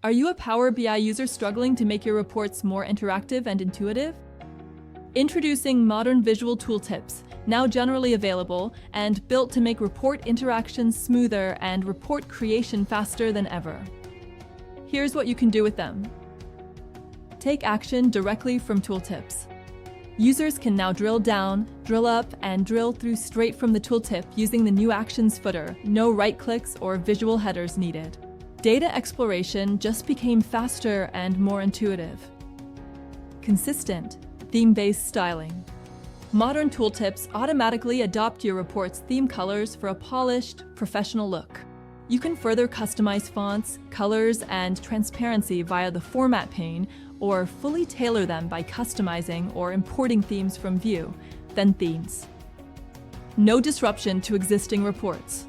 Are you a Power BI user struggling to make your reports more interactive and intuitive? Introducing modern visual tooltips, now generally available and built to make report interactions smoother and report creation faster than ever. Here's what you can do with them. Take action directly from Tooltips. Users can now drill down, drill up, and drill through straight from the tooltip using the new Actions footer, no right clicks or visual headers needed. Data exploration just became faster and more intuitive. Consistent, theme-based styling. Modern tooltips automatically adopt your report's theme colors for a polished, professional look. You can further customize fonts, colors, and transparency via the Format pane, or fully tailor them by customizing or importing themes from View, then Themes. No disruption to existing reports.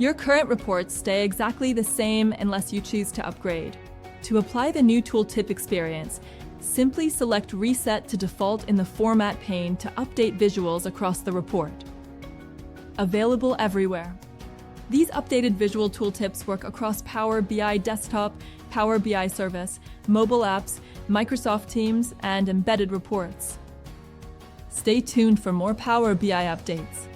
Your current reports stay exactly the same unless you choose to upgrade. To apply the new tooltip experience, simply select Reset to Default in the Format pane to update visuals across the report. Available everywhere. These updated visual tooltips work across Power BI Desktop, Power BI Service, mobile apps, Microsoft Teams, and embedded reports. Stay tuned for more Power BI updates.